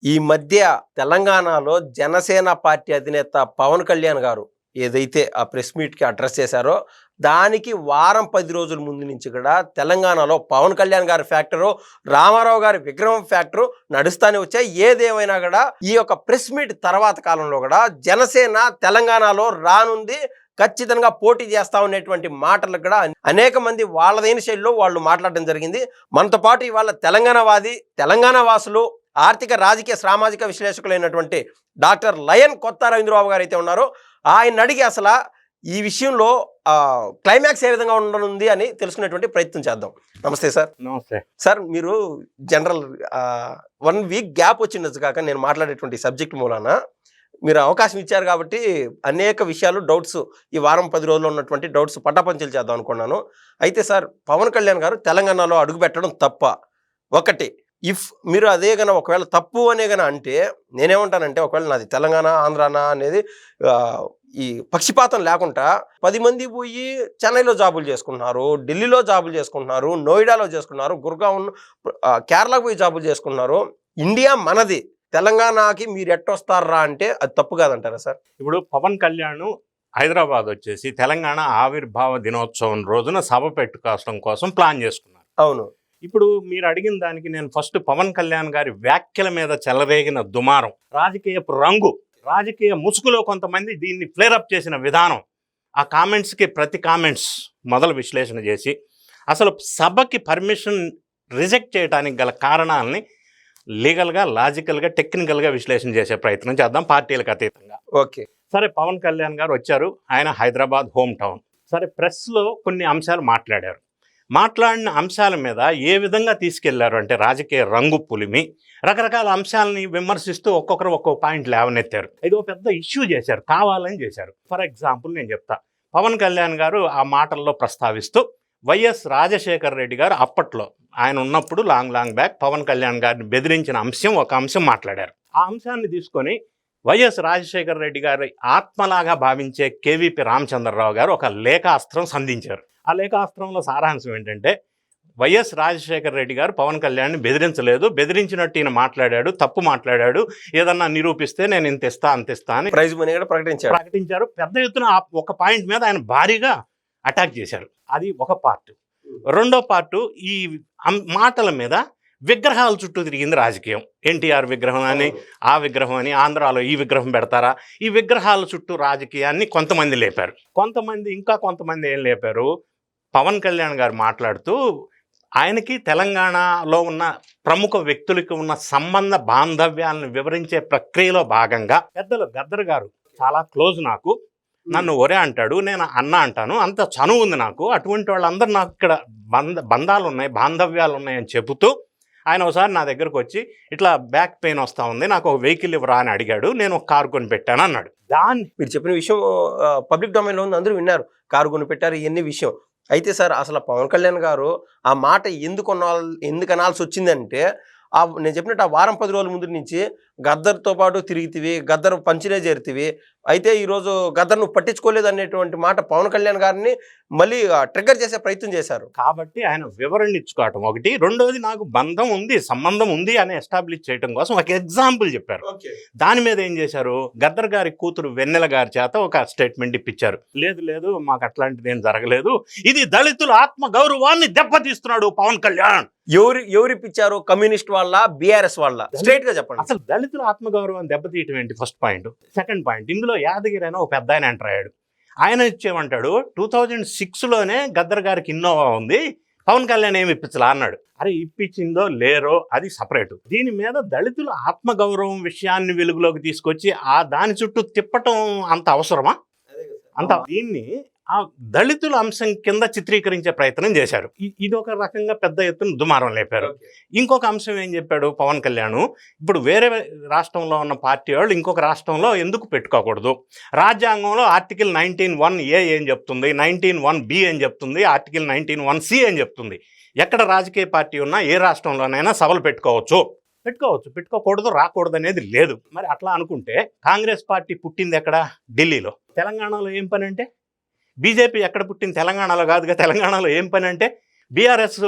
ఈ మధ్య తెలంగాణలో జనసేన పార్టీ అధినేత పవన్ కళ్యాణ్ గారు ఏదైతే ఆ ప్రెస్ మీట్‌కి అడ్రెస్ చేశారో, దానికి వారం 10 రోజుల ముందు నుంచి కూడా తెలంగాణలో పవన్ కళ్యాణ్ గారి ఫ్యాక్టరు, రామారావు గారి విగ్రహం ఫ్యాక్టరు నడుస్తానే వచ్చాయి. ఏదేమైనా కూడా ఈ యొక్క ప్రెస్ మీట్ తర్వాత కాలంలో కూడా జనసేన తెలంగాణలో రానుంది. ఖచ్చితంగా పోటీ చేస్తా ఉన్నటువంటి మాటలు కూడా అనేక మంది వాళ్ళదైన శైలిలో వాళ్ళు మాట్లాడడం జరిగింది. మనతో పాటు ఇవాళ తెలంగాణ వాసులు ఆర్థిక రాజకీయ సామాజిక విశ్లేషకులైనటువంటి డాక్టర్ లయన్ కొత్త రవీంద్రబాబు గారు అయితే ఉన్నారు. ఆయన అడిగి అసలు ఈ విషయంలో క్లైమాక్స్ ఏ విధంగా ఉండనుంది అని తెలుసుకునేటువంటి ప్రయత్నం చేద్దాం. నమస్తే సార్. నమస్తే సార్, మీరు జనరల్ 1 వీక్ గ్యాప్ వచ్చిండొచ్చు కాక నేను మాట్లాడేటువంటి సబ్జెక్ట్ మూలాన మీరు అవకాశం ఇచ్చారు కాబట్టి అనేక విషయాలు డౌట్స్ ఈ వారం 10 రోజుల్లో ఉన్నటువంటి డౌట్స్ పటాపంచలు చేద్దాం అనుకున్నాను. అయితే సార్, పవన్ కళ్యాణ్ గారు తెలంగాణలో అడుగుపెట్టడం తప్ప? ఒకటి, ఇఫ్ మీరు అదే గన ఒకవేళ తప్పు అనే గన అంటే నేనేమంటానంటే, ఒకవేళ నాది తెలంగాణ ఆంధ్రానా అనేది ఈ పక్షపాతం లేకుండా 10 మంది పోయి చెన్నైలో జాబులు చేసుకుంటున్నారు, ఢిల్లీలో జాబులు చేసుకుంటున్నారు, నోయిడాలో చేసుకున్నారు, గుర్గావ్ కేరళకు పోయి జాబులు చేసుకుంటున్నారు. ఇండియా మనది, తెలంగాణకి మీరు ఎట్టొస్తారా అంటే అది తప్పు కాదంటారా సార్? ఇప్పుడు పవన్ కళ్యాణ్ హైదరాబాద్ వచ్చేసి తెలంగాణ ఆవిర్భావ దినోత్సవం రోజున సభ పెట్టుకోవడం కోసం ప్లాన్ చేసుకున్నారు. అవును. ఇప్పుడు మీరు అడిగిన దానికి నేను ఫస్ట్ పవన్ కళ్యాణ్ గారి వ్యాఖ్యల మీద చెలరేగిన దుమారం, రాజకీయపు రంగు, రాజకీయ ముసుగులో కొంతమంది దీన్ని ఫ్లేరప్ చేసిన విధానం, ఆ కామెంట్స్కి ప్రతి కామెంట్స్ మొదలు విశ్లేషణ చేసి అసలు సభకి పర్మిషన్ రిజెక్ట్ చేయడానికి గల కారణాలని లీగల్గా, లాజికల్గా, టెక్నికల్గా విశ్లేషణ చేసే ప్రయత్నం చేద్దాం పార్టీలకు అతీతంగా. ఓకే. సరే, పవన్ కళ్యాణ్ గారు వచ్చారు, ఆయన హైదరాబాద్ హోమ్ టౌన్. సరే, ప్రెస్లో కొన్ని అంశాలు మాట్లాడారు. మాట్లాడిన అంశాల మీద ఏ విధంగా తీసుకెళ్లారు అంటే రాజకీయ రంగు పులిమి రకరకాల అంశాలని విమర్శిస్తూ ఒక్కొక్కరు ఒక్కొక్క పాయింట్ లేవనెత్తారు. ఇదో పెద్ద ఇష్యూ చేశారు, కావాలని చేశారు. ఫర్ ఎగ్జాంపుల్ నేను చెప్తా. పవన్ కళ్యాణ్ గారు ఆ మాటల్లో ప్రస్తావిస్తూ వైఎస్ రాజశేఖర్ రెడ్డి గారు అప్పట్లో ఆయన ఉన్నప్పుడు లాంగ్ బ్యాక్ పవన్ కళ్యాణ్ గారిని బెదిరించిన అంశం ఒక అంశం మాట్లాడారు. ఆ అంశాన్ని తీసుకొని వైఎస్ రాజశేఖర్ రెడ్డి గారి ఆత్మలాగా భావించే కేవీపీ రామచంద్రరావు గారు ఒక లేఖాస్త్రం సంధించారు. ఆ లేఖాస్త్రంలో సారాంశం ఏంటంటే, వైఎస్ రాజశేఖర్ రెడ్డి గారు పవన్ కళ్యాణ్ని బెదిరించలేదు, బెదిరించినట్టు ఈయన మాట్లాడాడు, తప్పు మాట్లాడాడు, ఏదన్నా నిరూపిస్తే నేను ఇంత ఇస్తా అంత ఇస్తా అని ప్రైజ్ మనీ కూడా ప్రకటించారు. పెద్ద ఎత్తున ఒక పాయింట్ మీద ఆయన భారీగా అటాక్ చేశారు. అది ఒక పార్ట్. రెండో పార్టు, ఈ మాటల మీద విగ్రహాల చుట్టూ తిరిగింది రాజకీయం. ఎన్టీఆర్ విగ్రహం అని, ఆ విగ్రహం అని, ఆంధ్రాలో ఈ విగ్రహం పెడతారా, ఈ విగ్రహాల చుట్టూ రాజకీయాన్ని కొంతమంది లేపారు. ఇంకా కొంతమంది ఏం లేపారు, పవన్ కళ్యాణ్ గారు మాట్లాడుతూ ఆయనకి తెలంగాణలో ఉన్న ప్రముఖ వ్యక్తులకి ఉన్న సంబంధ బాంధవ్యాలను వివరించే ప్రక్రియలో భాగంగా పెద్దలు గద్దర్ గారు చాలా క్లోజ్ నాకు, నన్ను ఒరే అంటాడు, నేను అన్న అంటాను, అంత చనువు ఉంది నాకు, అటువంటి వాళ్ళందరూ నాకు ఇక్కడ బంధాలు ఉన్నాయి, బాంధవ్యాలు ఉన్నాయని చెబుతూ ఆయన ఒకసారి నా దగ్గరకు వచ్చి ఇట్లా బ్యాక్ పెయిన్ వస్తూ ఉంది, నాకు ఒక వెహికల్ ఇవ్వరా అని అడిగాడు, నేను ఒక కారు కొని పెట్టాను అన్నాడు. మీరు చెప్పిన విషయం పబ్లిక్ డొమైన్లో ఉంది, అందరూ విన్నారు, కారు కొని పెట్టారు, ఇవన్నీ విషయం. అయితే సార్, అసలు పవన్ కళ్యాణ్ గారు ఆ మాట ఎందుకు అనాల్సి వచ్చిందంటే, నేను చెప్పినట్టు ఆ వారం 10 రోజుల ముందు నుంచి గద్దర్తో పాటు తిరిగితివి, గద్దర్ పంచినే చేరుతివి, అయితే ఈరోజు గద్దర్ నువ్వు పట్టించుకోలేదు అనేటువంటి మాట పవన్ కళ్యాణ్ గారిని మళ్ళీ ట్రిగ్గర్ చేసే ప్రయత్నం చేశారు. కాబట్టి ఆయన వివరణ ఇచ్చుకోవటం ఒకటి, రెండోది నాకు బంధం ఉంది, సంబంధం ఉంది అని ఎస్టాబ్లిష్ చేయడం కోసం ఒక ఎగ్జాంపుల్ చెప్పారు. దాని మీద ఏం చేశారు, గద్దర్ గారి కూతురు వెన్నెల గారి చేత ఒక స్టేట్మెంట్ ఇప్పించారు. లేదు మాకు అట్లాంటిది ఏం జరగలేదు, ఇది దళితుల ఆత్మ గౌరవాన్ని దెబ్బతీస్తున్నాడు పవన్ కళ్యాణ్. ఎవరు ఇప్పించారు? కమ్యూనిస్ట్ వాళ్ళ, బీఆర్ఎస్ వాళ్ళ? స్ట్రైట్ గా చెప్పండి. అసలు దళితుల ఆత్మగౌరవాన్ని దెబ్బతీయటం ఏంటి? First point. సెకండ్ పాయింట్, ఇందులో యాదగిరి అయినా ఒక పెద్ద ఆయన ఎంటర్ అయ్యాడు. ఆయన ఇచ్చేమంటాడు, 2006లోనే గద్దర్ గారికి ఇన్నోవా ఉంది, పవన్ కళ్యాణ్ ఏమి ఇప్పించలా అన్నాడు. అరే, ఇప్పించిందో లేరో అది సపరేటు. దీని మీద దళితుల ఆత్మగౌరవం విషయాన్ని వెలుగులోకి తీసుకొచ్చి దాని చుట్టూ తిప్పటం అంత అవసరమా? దీన్ని ఆ దళితుల అంశం కింద చిత్రీకరించే ప్రయత్నం చేశారు. ఇది ఒక రకంగా పెద్ద ఎత్తున దుమారం లేపారు. ఇంకొక అంశం ఏం చెప్పాడు పవన్ కళ్యాణ్, ఇప్పుడు వేరే రాష్ట్రంలో ఉన్న పార్టీ వాళ్ళు ఇంకొక రాష్ట్రంలో ఎందుకు పెట్టుకోకూడదు, రాజ్యాంగంలో ఆర్టికల్ 19(1)A ఏం చెప్తుంది, 19(1)B ఏం చెప్తుంది, ఆర్టికల్ 19(1)C ఏం చెప్తుంది. ఎక్కడ రాజకీయ పార్టీ ఉన్నా ఏ రాష్ట్రంలోనైనా సభలు పెట్టుకోవచ్చు, పెట్టుకోకూడదు, రాకూడదు అనేది లేదు. మరి అట్లా అనుకుంటే కాంగ్రెస్ పార్టీ పుట్టింది ఎక్కడ? ఢిల్లీలో. తెలంగాణలో ఏం పని అంటే? బీజేపీ ఎక్కడ పుట్టింది? తెలంగాణలో కాదుగా. తెలంగాణలో ఏం పని అంటే? బీఆర్ఎస్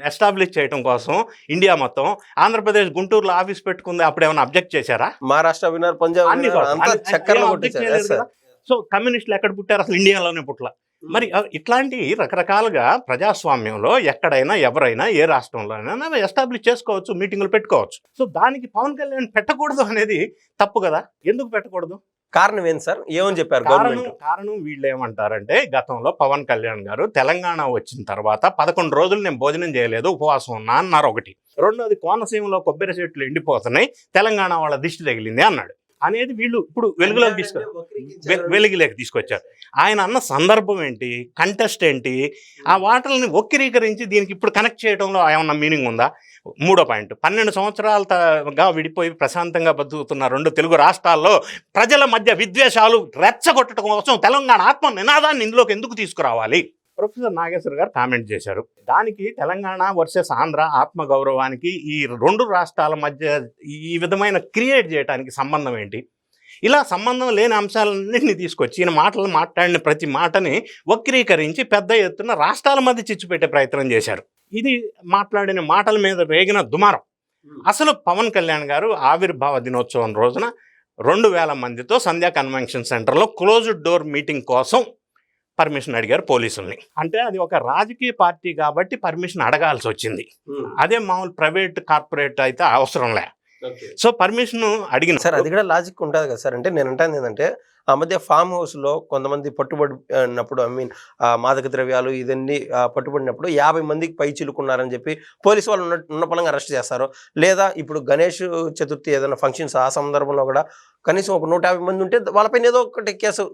ఎస్టాబ్లిష్ చేయడం కోసం ఇండియా మొత్తం ఆంధ్రప్రదేశ్ గుంటూరులో ఆఫీస్ పెట్టుకుంది, అప్పుడు ఏమైనా అబ్జెక్ట్ చేశారా? మహారాష్ట్ర విన్నారు, పంజాబ్ అన్ని విన్నారు, అంతా చక్కర్లు object కొట్టేశారు. చేయలేదు Yes, sir. కదా. సో కమ్యూనిస్టులు ఎక్కడ పుట్టారు? అసలు ఇండియాలోనే పుట్ల. మరి ఇట్లాంటి రకరకాలుగా ప్రజాస్వామ్యంలో ఎక్కడైనా ఎవరైనా ఏ రాష్ట్రంలోనైనా ఎస్టాబ్లిష్ చేసుకోవచ్చు, మీటింగులు పెట్టుకోవచ్చు. సో దానికి పవన్ కళ్యాణ్ పెట్టకూడదు అనేది తప్పు కదా. ఎందుకు పెట్టకూడదు? కారణం ఏంటి సార్? ఏమని చెప్పారు గవర్నమెంట్? కారణం వీళ్ళు ఏమంటారంటే, గతంలో పవన్ కళ్యాణ్ గారు తెలంగాణ వచ్చిన తర్వాత 11 రోజులు నేను భోజనం చేయలేదు, ఉపవాసం ఉన్నా అన్నారు ఒకటి. రెండోది, కోనసీమలో కొబ్బరి చెట్లు ఎండిపోతున్నాయి, తెలంగాణ వాళ్ళ దిష్టి తగిలింది అన్నాడు. అనేది వీళ్ళు ఇప్పుడు వెలుగులోకి తీసుకొచ్చారు. ఆయన అన్న సందర్భం ఏంటి, కంటెస్ట్ ఏంటి, ఆ వాటల్ని వక్రీకరించి దీనికి ఇప్పుడు కనెక్ట్ చేయడంలో ఏమన్నా మీనింగ్ ఉందా? మూడో పాయింట్, 12 సంవత్సరాలుగా విడిపోయి ప్రశాంతంగా బతుకుతున్న 2 తెలుగు రాష్ట్రాల్లో ప్రజల మధ్య విద్వేషాలు రెచ్చగొట్టడం కోసం తెలంగాణ ఆత్మ నినాదాన్ని ఇందులోకి ఎందుకు తీసుకురావాలి? ప్రొఫెసర్ నాగేశ్వర్ గారు కామెంట్ చేశారు. దానికి తెలంగాణ వర్సెస్ ఆంధ్ర ఆత్మగౌరవానికి ఈ 2 రాష్ట్రాల మధ్య ఈ విధమైన క్రియేట్ చేయడానికి సంబంధం ఏంటి? ఇలా సంబంధం లేని అంశాలన్నింటినీ తీసుకొచ్చి ఈయన మాట్లాడిన ప్రతి మాటని వక్రీకరించి పెద్ద ఎత్తున రాష్ట్రాల మధ్య చిచ్చుపెట్టే ప్రయత్నం చేశారు. ఇది మాట్లాడిన మాటల మీద రేగిన దుమారం. అసలు పవన్ కళ్యాణ్ గారు ఆవిర్భావ దినోత్సవం రోజున 2000 మందితో సంధ్యా కన్వెన్షన్ సెంటర్లో క్లోజ్డ్ డోర్ మీటింగ్ కోసం పర్మిషన్ అడిగారు పోలీసుల్ని. అంటే అది ఒక రాజకీయ పార్టీ కాబట్టి పర్మిషన్ అడగాల్సి వచ్చింది. అదే మామూలు ప్రైవేట్ కార్పొరేట్ అయితే అవసరం లే. సో పర్మిషన్ అడిగిన సార్ అది కూడా లాజిక్ ఉంటుంది కదా సార్. అంటే నేను అంటాను ఏంటంటే, ఆ మధ్య ఫామ్ హౌస్లో కొంతమంది పట్టుబడినప్పుడు, మాదక ద్రవ్యాలు ఇదన్నీ పట్టుబడినప్పుడు 50 మందికి పై చిలుకున్నారని చెప్పి పోలీసు వాళ్ళు ఉన్న పలంగా అరెస్ట్ చేస్తారు. లేదా ఇప్పుడు గణేష్ చతుర్థి ఏదైనా ఫంక్షన్స్ ఆ సందర్భంలో కూడా కనీసం ఒక 150 మంది ఉంటే వాళ్ళపైన ఏదో ఒకటి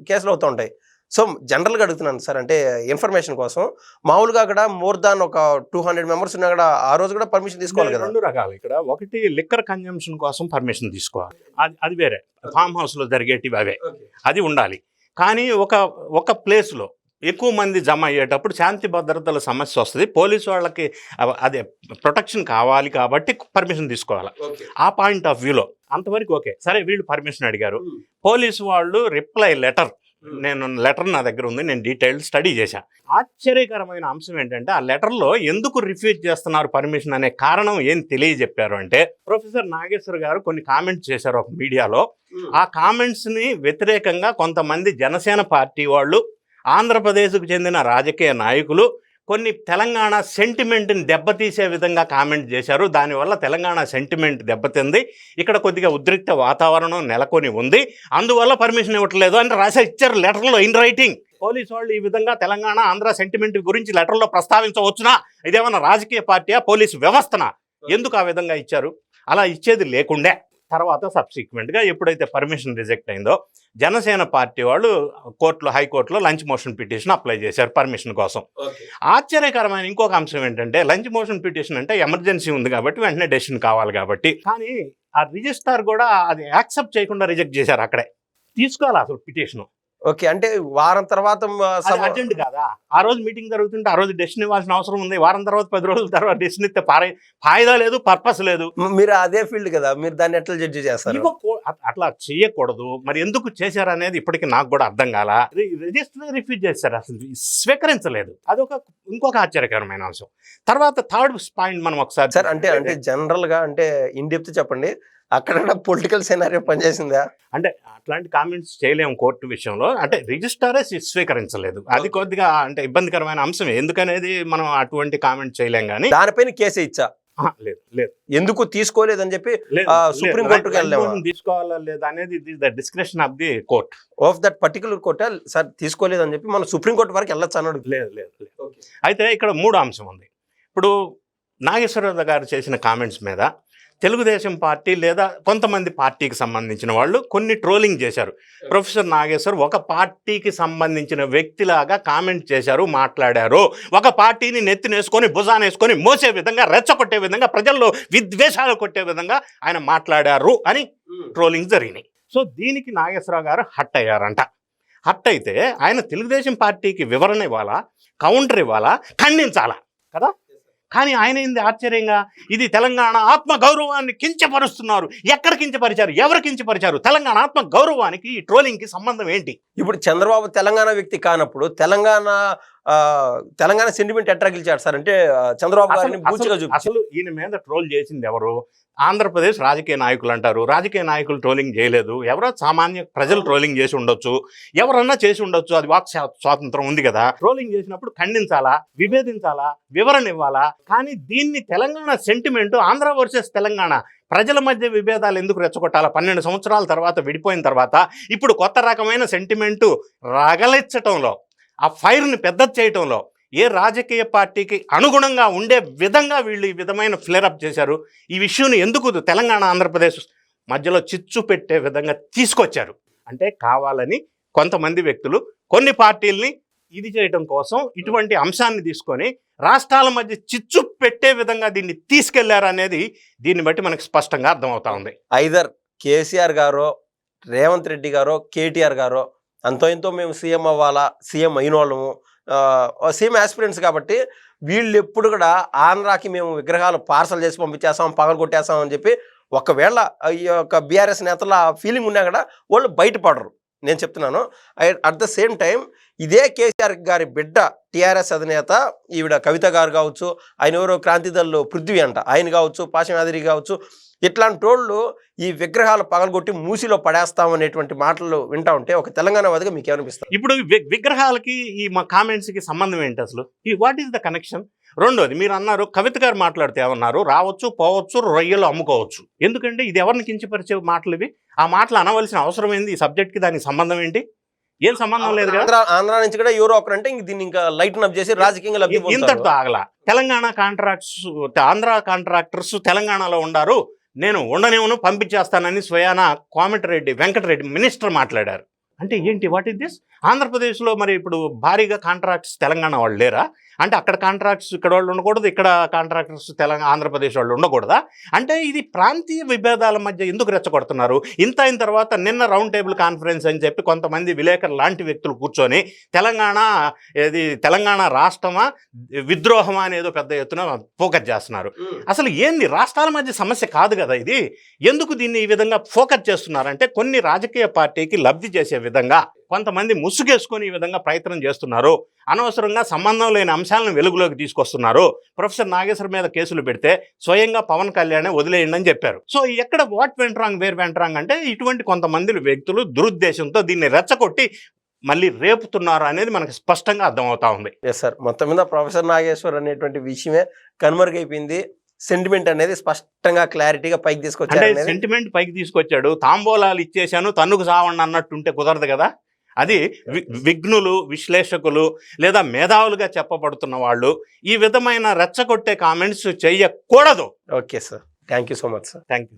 కేసులు అవుతూ ఉంటాయి. సో జనరల్గా అడుగుతున్నాను సార్, అంటే ఇన్ఫర్మేషన్ కోసం. మామూలుగా అక్కడ మోర్ దాన్ ఒక 200 మెంబర్స్ ఉన్నా కూడా ఆ రోజు కూడా పర్మిషన్ తీసుకోవాలి కదా. 2 రకాలు. ఇక్కడ ఒకటి లిక్కర్ కన్జంప్షన్ కోసం పర్మిషన్ తీసుకోవాలి, అది వేరే. ఫామ్ హౌస్లో జరిగేటివి అవే, అది ఉండాలి. కానీ ఒక ప్లేస్లో ఎక్కువ మంది జమ అయ్యేటప్పుడు శాంతి భద్రతల సమస్య వస్తుంది, పోలీసు వాళ్ళకి అదే ప్రొటెక్షన్ కావాలి కాబట్టి పర్మిషన్ తీసుకోవాలి. ఆ పాయింట్ ఆఫ్ వ్యూలో అంతవరకు ఓకే. సరే, వీళ్ళు పర్మిషన్ అడిగారు. పోలీసు వాళ్ళు రిప్లై లెటర్, లెటర్ నా దగ్గర ఉంది, నేను డీటెయిల్ స్టడీ చేశాను. ఆశ్చర్యకరమైన అంశం ఏంటంటే, ఆ లెటర్లో ఎందుకు రిఫ్యూజ్ చేస్తున్నారు పర్మిషన్ అనే కారణం ఏం తెలియజెప్పారు అంటే, ప్రొఫెసర్ నాగేశ్వర్ గారు కొన్ని కామెంట్స్ చేశారు ఒక మీడియాలో. ఆ కామెంట్స్ని వ్యతిరేకంగా కొంతమంది జనసేన పార్టీ వాళ్ళు, ఆంధ్రప్రదేశ్కు చెందిన రాజకీయ నాయకులు కొన్ని తెలంగాణ సెంటిమెంట్ని దెబ్బతీసే విధంగా కామెంట్ చేశారు. దానివల్ల తెలంగాణ సెంటిమెంట్ దెబ్బతింది, ఇక్కడ కొద్దిగా ఉద్రిక్త వాతావరణం నెలకొని ఉంది, అందువల్ల పర్మిషన్ ఇవ్వట్లేదు అని ఇచ్చారు లెటర్లో ఇన్ రైటింగ్. పోలీసు వాళ్ళు ఈ విధంగా తెలంగాణ ఆంధ్ర సెంటిమెంట్ గురించి లెటర్లో ప్రస్తావించవచ్చునా? ఇదేమన్నా రాజకీయ పార్టీయా, పోలీసు వ్యవస్థనా? ఎందుకు ఆ విధంగా ఇచ్చారు? అలా ఇచ్చేది లేకుండే. తర్వాత సబ్సిక్వెంట్గా ఎప్పుడైతే పర్మిషన్ రిజెక్ట్ అయిందో, జనసేన పార్టీ వాళ్ళు హైకోర్టులో లంచ్ మోషన్ పిటిషన్ అప్లై చేశారు పర్మిషన్ కోసం. ఆశ్చర్యకరమైన ఇంకొక అంశం ఏంటంటే, లంచ్ మోషన్ పిటిషన్ అంటే ఎమర్జెన్సీ ఉంది కాబట్టి వెంటనే డెసిషన్ కావాలి కాబట్టి, కానీ ఆ రిజిస్ట్రార్ కూడా అది యాక్సెప్ట్ చేయకుండా రిజెక్ట్ చేశారు. అక్కడే తీసుకోవాలి అసలు పిటిషన్. ఓకే, అంటే వారం తర్వాత అర్జెంట్ కాదా? ఆ రోజు మీటింగ్ జరుగుతుంటే ఆ రోజు డెసిషన్ ఇవ్వాల్సిన అవసరం ఉంది. వారం తర్వాత 10 రోజుల తర్వాత డెసిషన్ ఇస్తే ఫాయిదా లేదు, పర్పస్ లేదు. మీరు అదే ఫీల్డ్ కదా, మీరు దాన్ని ఎట్లా జడ్జి చేస్తారు? అట్లా చేయకూడదు. మరి ఎందుకు చేశారు అనేది ఇప్పటికీ నాకు కూడా అర్థం కాల. రిజిస్టర్ రిఫ్యూజ్ చేశారు, అసలు స్వీకరించలేదు. అదొక ఇంకొక ఆశ్చర్యకరమైన అంశం. తర్వాత థర్డ్ పాయింట్ మనం ఒకసారి సార్, అంటే జనరల్ గా అంటే ఇన్ డెప్త్ చెప్పండి, అక్కడ పొలిటికల్ సెనారియో పనిచేసిందా? అంటే అట్లాంటి కామెంట్స్ చేయలేము కోర్టు విషయంలో. అంటే రిజిస్టారే స్వీకరించలేదు, అది కొద్దిగా అంటే ఇబ్బందికరమైన అంశం. ఎందుకనేది మనం అటువంటి కామెంట్ చేయలేం. కానీ దానిపైన కేసు ఇచ్చా లేదు, ఎందుకు తీసుకోలేదని చెప్పి సుప్రీం కోర్టుకి వెళ్ళాము. తీసుకోవాలా లేదా అనేది the description of the court of that particular court. Sir తీసుకోలేదని చెప్పి మనం సుప్రీం కోర్టు వరకు వెళ్ళొచ్చు అన్నాడు. లేదు. అయితే ఇక్కడ 3 అంశం ఉంది. ఇప్పుడు నాగేశ్వరరావు గారు చేసిన కామెంట్స్ మీద తెలుగుదేశం పార్టీ లేదా కొంతమంది పార్టీకి సంబంధించిన వాళ్ళు కొన్ని ట్రోలింగ్ చేశారు. ప్రొఫెసర్ నాగేశ్వర్ ఒక పార్టీకి సంబంధించిన వ్యక్తిలాగా కామెంట్ చేశారు, మాట్లాడారు. ఒక పార్టీని నెత్తినేసుకొని భుజానేసుకొని మోసే విధంగా, రెచ్చగొట్టే విధంగా, ప్రజల్లో విద్వేషాలు కొట్టే విధంగా ఆయన మాట్లాడారు అని ట్రోలింగ్ జరిగినాయి. సో దీనికి నాగేశ్వరరావు గారు హట్ అయ్యారంట. హట్ అయితే ఆయన తెలుగుదేశం పార్టీకి వివరణ ఇవ్వాలా, కౌంటర్ ఇవ్వాలా, ఖండించాలా కదా? కానీ ఆయన ఏంది ఆశ్చర్యంగా ఇది తెలంగాణ ఆత్మ గౌరవాన్ని కించపరుస్తున్నారు. ఎక్కడ కించపరిచారు, ఎవరు కించపరిచారు? తెలంగాణ ఆత్మ గౌరవానికి ఈ ట్రోలింగ్కి సంబంధం ఏంటి? ఇప్పుడు చంద్రబాబు తెలంగాణ వ్యక్తి కానప్పుడు తెలంగాణ సెంటిమెంట్ ఎట్లా గెలిచాడు సార్? అంటే చంద్రబాబు గారిని బూచిగా చూపించారు. అసలు ఈయన మీద ట్రోల్ చేసింది ఎవరు? ఆంధ్రప్రదేశ్ రాజకీయ నాయకులు అంటారు. రాజకీయ నాయకులు ట్రోలింగ్ చేయలేదు. ఎవరో సామాన్య ప్రజలు ట్రోలింగ్ చేసి ఉండొచ్చు, ఎవరన్నా చేసి ఉండొచ్చు. అది వాక్ స్వాతంత్రం ఉంది కదా. ట్రోలింగ్ చేసినప్పుడు ఖండించాలా, విభేదించాలా, వివరణ ఇవ్వాలా. కానీ దీన్ని తెలంగాణ సెంటిమెంట్, ఆంధ్ర వర్సెస్ తెలంగాణ, ప్రజల మధ్య విభేదాలు ఎందుకు రెచ్చగొట్టాలా? 12 సంవత్సరాల తర్వాత విడిపోయిన తర్వాత ఇప్పుడు కొత్త రకమైన సెంటిమెంటు రగలెచ్చటంలో, ఆ ఫైర్ని పెద్ద చేయటంలో ఏ రాజకీయ పార్టీకి అనుగుణంగా ఉండే విధంగా వీళ్ళు ఈ విధమైన ఫ్లేరప్ చేశారు. ఈ విషయాన్ని ఎందుకు తెలంగాణ ఆంధ్రప్రదేశ్ మధ్యలో చిచ్చు పెట్టే విధంగా తీసుకొచ్చారు అంటే కావాలని కొంతమంది వ్యక్తులు కొన్ని పార్టీల్ని ఇది చేయడం కోసం ఇటువంటి అంశాన్ని తీసుకొని రాష్ట్రాల మధ్య చిచ్చు పెట్టే విధంగా దీన్ని తీసుకెళ్లారు అనేది దీన్ని బట్టి మనకు స్పష్టంగా అర్థమవుతా ఉంది. ఐదర్ కేసీఆర్ గారో, రేవంత్ రెడ్డి గారో, కేటీఆర్ గారో అంతో ఇంతో మేము సీఎం అవ్వాలా, సీఎం అయిన వాళ్ళము, సీఎం ఆస్పిరెంట్స్ కాబట్టి వీళ్ళు ఎప్పుడు కూడా ఆంధ్రాకి మేము విగ్రహాలు పార్సల్ చేసి పంపించేస్తాం, పగలు కొట్టేస్తాం అని చెప్పి ఒకవేళ ఈ యొక్క బీఆర్ఎస్ నేతల ఫీలింగ్ ఉన్నా కూడా వాళ్ళు బయటపడరు. నేను చెప్తున్నాను. అట్ ద సేమ్ టైం ఇదే కేసీఆర్ గారి బిడ్డ టీఆర్ఎస్ అధినేత ఈవిడ కవిత గారు కావచ్చు, ఆయన ఎవరో క్రాంతిదళ్ళు పృథ్వీ అంట, ఆయన కావచ్చు, పాశమాదిరి కావచ్చు, ఇట్లాంటి వాళ్ళు ఈ విగ్రహాలు పగలగొట్టి మూసిలో పడేస్తామనేటువంటి మాటలు వింటా ఉంటే ఒక తెలంగాణ వాదిగా మీకు ఏమనిపిస్తుంది? ఇప్పుడు విగ్రహాలకి ఈ మా కామెంట్స్కి సంబంధం ఏంటి అసలు? What is the connection? రెండోది మీరు అన్నారు కవిత గారు మాట్లాడితే ఏమన్నారు, రావచ్చు పోవచ్చు రొయ్యలు అమ్ముకోవచ్చు. ఎందుకంటే ఇది ఎవరిని కించపరిచే మాటలు ఇవి? ఆ మాటలు అనవలసిన అవసరం ఏంది? ఈ సబ్జెక్ట్కి దానికి సంబంధం ఏంటి? ఏం సంబంధం లేదు కదా. ఆంధ్ర నుంచి కూడా ఎవరో ఒకరంటే దీన్ని ఇంకా లైట్ అప్ చేసి రాజకీయంగా లబ్ధి ఇంతటితో ఆగల. తెలంగాణ ఆంధ్ర కాంట్రాక్టర్స్ తెలంగాణలో ఉండారు, నేను ఉండనేమను పంపించేస్తానని స్వయాన కోమటిరెడ్డి వెంకటరెడ్డి మినిస్టర్ మాట్లాడారు. అంటే ఏంటి? What is this? ఆంధ్రప్రదేశ్లో మరి ఇప్పుడు భారీగా కాంట్రాక్ట్స్ తెలంగాణ వాళ్ళు లేరా? అంటే అక్కడ కాంట్రాక్ట్స్ ఇక్కడ వాళ్ళు ఉండకూడదు, ఇక్కడ కాంట్రాక్టర్స్ ఆంధ్రప్రదేశ్ వాళ్ళు ఉండకూడదా? అంటే ఇది ప్రాంతీయ విభేదాల మధ్య ఎందుకు రెచ్చగొడుతున్నారు? ఇంత అయిన తర్వాత నిన్న రౌండ్ టేబుల్ కాన్ఫరెన్స్ అని చెప్పి కొంతమంది విలేకరులు లాంటి వ్యక్తులు కూర్చొని తెలంగాణ రాష్ట్రమా విద్రోహమా అనేదో పెద్ద ఎత్తున ఫోకస్ చేస్తున్నారు. అసలు ఏంది? రాష్ట్రాల మధ్య సమస్య కాదు కదా ఇది. ఎందుకు దీన్ని ఈ విధంగా ఫోకస్ చేస్తున్నారంటే కొన్ని రాజకీయ పార్టీకి లబ్ధి చేసే విధంగా కొంతమంది ముసుగేసుకొని ఈ విధంగా ప్రయత్నం చేస్తున్నారు. అనవసరంగా సంబంధం లేని అంశాలను వెలుగులోకి తీసుకొస్తున్నారు. ప్రొఫెసర్ నాగేశ్వర్ మీద కేసులు పెడితే స్వయంగా పవన్ కళ్యాణ్ వదిలేయండి అని చెప్పారు. సో ఎక్కడ what went wrong, where went wrong అంటే ఇటువంటి కొంతమంది వ్యక్తులు దురుద్దేశంతో దీన్ని రెచ్చగొట్టి మళ్ళీ రేపుతున్నారు అనేది మనకు స్పష్టంగా అర్థమవుతా ఉంది. ఎస్ సార్, మొత్తం మీద ప్రొఫెసర్ నాగేశ్వర్ అనేటువంటి విషయమే కనుమరుగైపోయింది. సెంటిమెంట్ అనేది స్పష్టంగా క్లారిటీగా పైకి తీసుకొచ్చాడు. అంటే సెంటిమెంట్ పైకి తీసుకొచ్చాడు. తాంబూలాలు ఇచ్చేశాను తన్నుకు సావండి అన్నట్టుంటే కుదరదు కదా. అది విఘ్నులు, విశ్లేషకులు లేదా మేధావులుగా చెప్పబడుతున్న వాళ్ళు ఈ విధమైన రెచ్చగొట్టే కామెంట్స్ చెయ్యకూడదు. Okay sir, thank you so much sir. Thank you.